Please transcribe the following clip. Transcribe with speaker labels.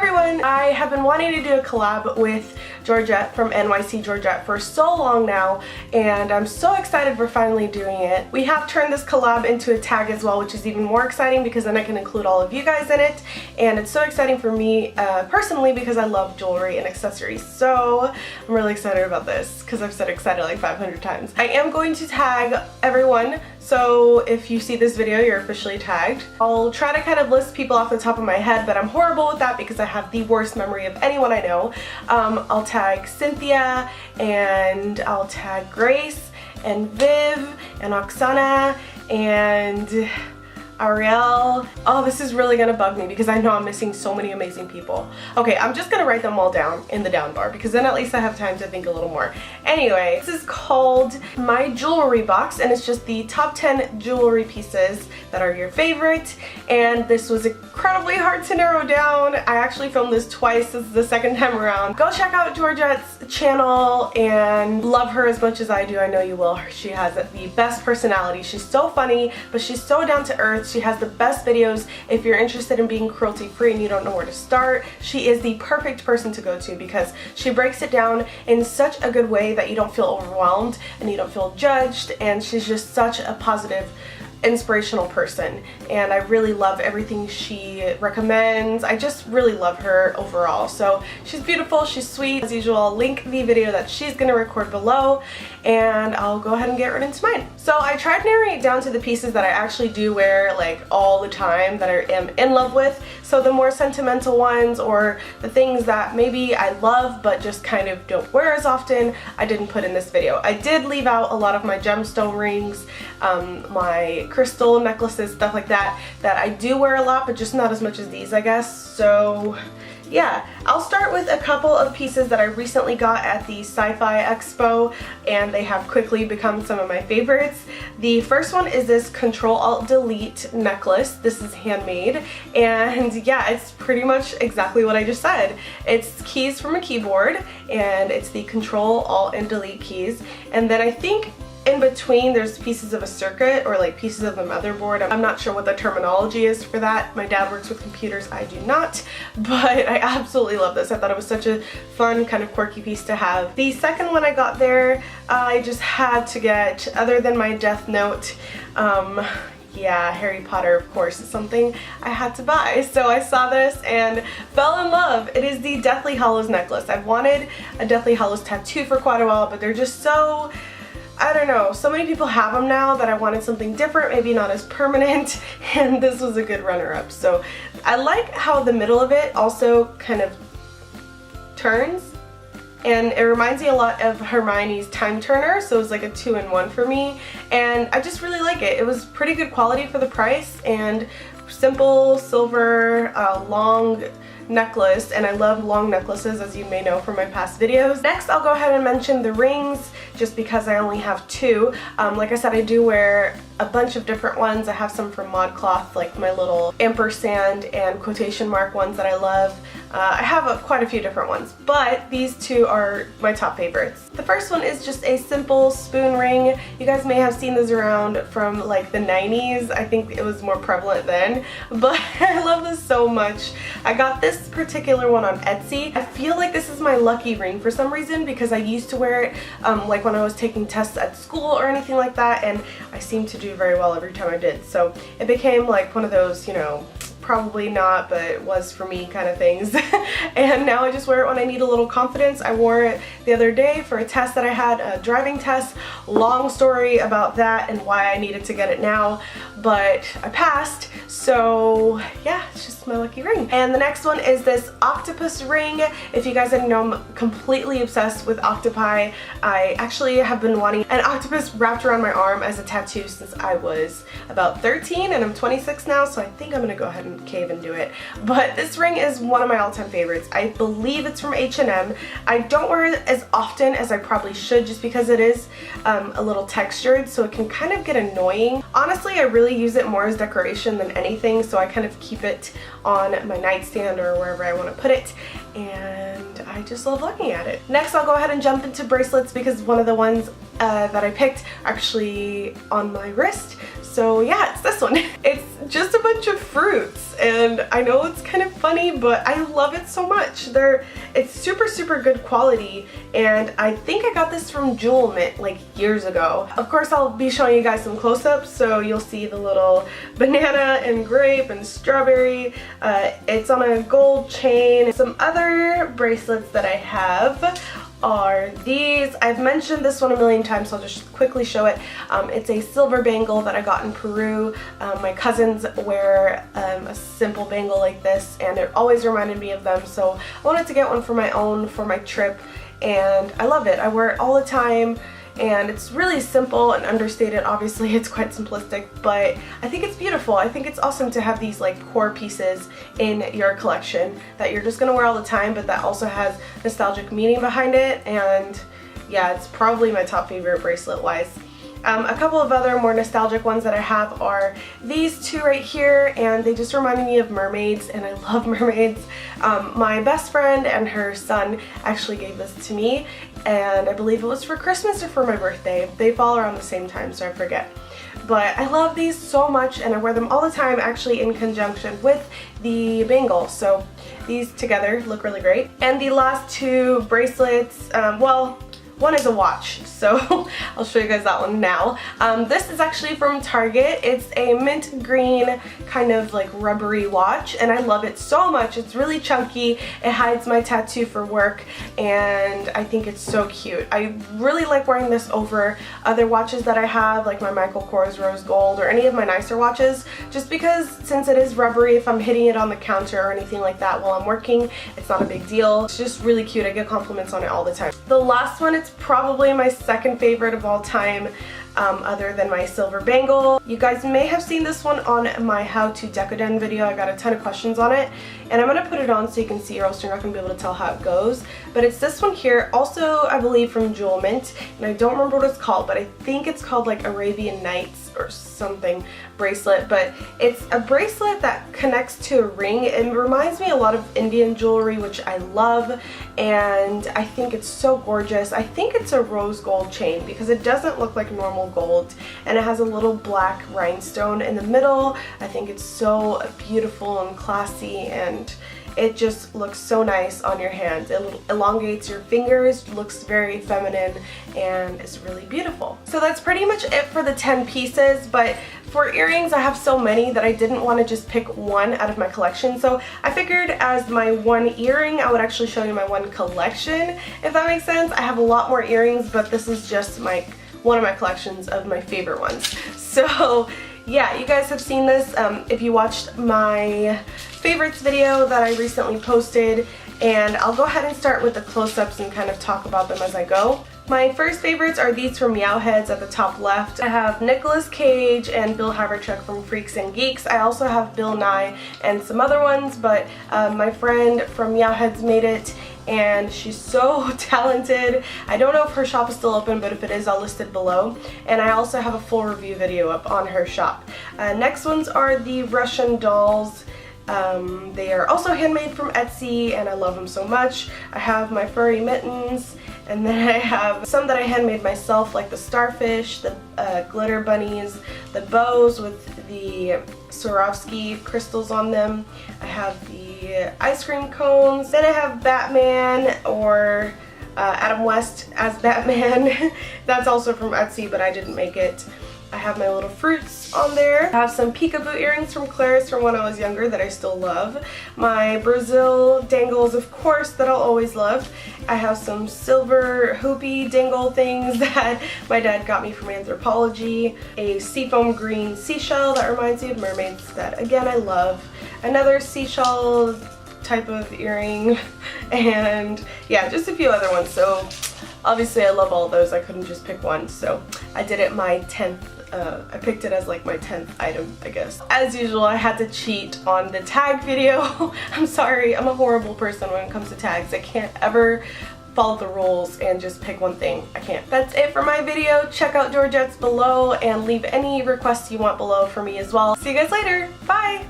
Speaker 1: everyone! I have been wanting to do a collab with Georgette from NYCGeorgette for so long now, and I'm so excited we're finally doing it. We have turned this collab into a tag as well, which is even more exciting because then I can include all of you guys in it, and it's so exciting for me personally because I love jewelry and accessories, so I'm really excited about this because I've said excited like 500 times. I am going to tag everyone, so if you see this video, you're officially tagged. I'll try to kind of list people off the top of my head, but I'm horrible with that because I have the worst memory of anyone I know. I'll tag Cynthia, and I'll tag Grace, and Viv, and Oksana, and Ariel. Oh, this is really gonna bug me because I know I'm missing so many amazing people. Okay, I'm just gonna write them all down in the down bar because then at least I have time to think a little more. Anyway, this is called My Jewelry Box, and it's just the top 10 jewelry pieces that are your favorite, and this was incredibly hard to narrow down. I actually filmed this twice. This is the second time around. Go check out Georgette's channel and love her as much as I do. I know you will. She has the best personality. She's so funny, but she's so down to earth. She has the best videos. If you're interested in being cruelty-free and you don't know where to start, she is the perfect person to go to because she breaks it down in such a good way that you don't feel overwhelmed and you don't feel judged, and she's just such a positive, inspirational person, and I really love everything she recommends. I just really love her overall. So she's beautiful, she's sweet. As usual, I'll link the video that she's gonna record below, and I'll go ahead and get right into mine. So I tried narrowing it down to the pieces that I actually do wear like all the time, that I am in love with. So the more sentimental ones, or the things that maybe I love but just kind of don't wear as often, I didn't put in this video. I did leave out a lot of my gemstone rings, my crystal necklaces, stuff like that, that I do wear a lot, but just not as much as these, I guess. So yeah, I'll start with a couple of pieces that I recently got at the Sci-Fi Expo, and they have quickly become some of my favorites. The first one is this Control-Alt-Delete necklace. This is handmade, and yeah, it's pretty much exactly what I just said. It's keys from a keyboard, and it's the Control-Alt and Delete keys, and then I think in between there's pieces of a circuit or like pieces of the motherboard. I'm not sure what the terminology is for that. My dad works with computers, I do not, but I absolutely love this. I thought it was such a fun kind of quirky piece to have. The second one I got there, I just had to get, other than my Death Note, yeah, Harry Potter, of course, is something I had to buy. So I saw this and fell in love. It is the Deathly Hallows necklace. I've wanted a Deathly Hallows tattoo for quite a while, but they're just so, I don't know, so many people have them now that I wanted something different, maybe not as permanent, and this was a good runner-up. So I like how the middle of it also kind of turns, and it reminds me a lot of Hermione's Time Turner, so it was like a 2-in-1 for me, and I just really like it. It was pretty good quality for the price, and simple silver long necklace, and I love long necklaces, as you may know from my past videos. Next, I'll go ahead and mention the rings, just because I only have two. Like I said, I do wear a bunch of different ones. I have some from ModCloth, like my little ampersand and quotation mark ones that I love. I have quite a few different ones, but these two are my top favorites. The first one is just a simple spoon ring. You guys may have seen this around from like the 90s. I think it was more prevalent then, but I love this so much. I got this particular one on Etsy. I feel like this is my lucky ring for some reason because I used to wear it like when I was taking tests at school or anything like that, and I seemed to do very well every time I did. So it became like one of those, you know, probably not, but it was for me kind of things. And now I just wear it when I need a little confidence. I wore it the other day for a test that I had, a driving test. Long story about that and why I needed to get it now, but I passed. So yeah, it's just my lucky ring. And the next one is this Octopus Ring. If you guys didn't know, I'm completely obsessed with octopi. I actually have been wanting an octopus wrapped around my arm as a tattoo since I was about 13, and I'm 26 now, so I think I'm gonna go ahead and cave and do it. But this ring is one of my all-time favorites. I believe it's from H&M. I don't wear it as often as I probably should just because it is a little textured, so it can kind of get annoying. Honestly, I really use it more as decoration than anything, so I kind of keep it on my nightstand or wherever I want to put it, and I just love looking at it. Next, I'll go ahead and jump into bracelets because one of the ones that I picked are actually on my wrist. So yeah, it's this one. It's just a bunch of fruits, and I know it's kind of funny, but I love it so much. It's super good quality, and I think I got this from Jewel Mint like years ago. Of course, I'll be showing you guys some close-ups, so you'll see the little banana and grape and strawberry. It's on a gold chain. Some other bracelets that I have are these. I've mentioned this one a million times, so I'll just quickly show it. It's a silver bangle that I got in Peru. My cousins wear a simple bangle like this, and it always reminded me of them, so I wanted to get one for my own for my trip, and I love it. I wear it all the time, and it's really simple and understated. Obviously it's quite simplistic, but I think it's beautiful. I think it's awesome to have these like core pieces in your collection that you're just gonna wear all the time, but that also has nostalgic meaning behind it. And yeah, it's probably my top favorite bracelet wise. A couple of other more nostalgic ones that I have are these two right here, and they just reminded me of mermaids, and I love mermaids. My best friend and her son actually gave this to me, and I believe it was for Christmas or for my birthday. They fall around the same time, so I forget. But I love these so much, and I wear them all the time, actually in conjunction with the bangle. So these together look really great. And the last two bracelets, well, one is a watch, so I'll show you guys that one now. This is actually from Target. It's a mint green kind of like rubbery watch, and I love it so much. It's really chunky. It hides my tattoo for work, and I think it's so cute. I really like wearing this over other watches that I have, like my Michael Kors Rose Gold or any of my nicer watches, just because since it is rubbery, if I'm hitting it on the counter or anything like that while I'm working, it's not a big deal. It's just really cute. I get compliments on it all the time. The last one, it's probably my second favorite of all time, other than my silver bangle. You guys may have seen this one on my how to decodent video. I got a ton of questions on it, and I'm gonna put it on so you can see, or else you're not gonna be able to tell how it goes. But it's this one here, also I believe from Jewel Mint, and I don't remember what it's called, but I think it's called like Arabian Nights or something bracelet. But it's a bracelet that connects to a ring. It reminds me a lot of Indian jewelry, which I love, and I think it's so gorgeous. I think it's a rose gold chain because it doesn't look like normal gold, and it has a little black rhinestone in the middle. I think it's so beautiful and classy, and it just looks so nice on your hands. It elongates your fingers, looks very feminine, and it's really beautiful. So that's pretty much it for the 10 pieces, but for earrings I have so many that I didn't want to just pick one out of my collection, so I figured as my one earring I would actually show you my one collection, if that makes sense. I have a lot more earrings, but this is just one of my collections of my favorite ones. So yeah, you guys have seen this if you watched my favorites video that I recently posted, and I'll go ahead and start with the close-ups and kind of talk about them as I go. My first favorites are these from Meowheads at the top left. I have Nicolas Cage and Bill Haverchuck from Freaks and Geeks. I also have Bill Nye and some other ones, but my friend from Meowheads made it, and she's so talented. I don't know if her shop is still open, but if it is, I'll list it below. And I also have a full review video up on her shop. Next ones are the Russian dolls. They are also handmade from Etsy, and I love them so much. I have my furry mittens, and then I have some that I handmade myself, like the starfish, the glitter bunnies, the bows with the Swarovski crystals on them. I have the ice cream cones. Then I have Batman, or Adam West as Batman. That's also from Etsy, but I didn't make it. I have my little fruits on there. I have some peekaboo earrings from Claire's from when I was younger that I still love. My Brazil dangles, of course, that I'll always love. I have some silver hoopy dangle things that my dad got me from Anthropology. A seafoam green seashell that reminds me of mermaids that, again, I love. Another seashell type of earring, and yeah, just a few other ones. So obviously I love all those. I couldn't just pick one, so I did it my 10th. I picked it as like my 10th item, I guess. As usual, I had to cheat on the tag video. I'm sorry, I'm a horrible person when it comes to tags. I can't ever follow the rules and just pick one thing. I can't. That's it for my video. Check out Georgette's below and leave any requests you want below for me as well. See you guys later. Bye!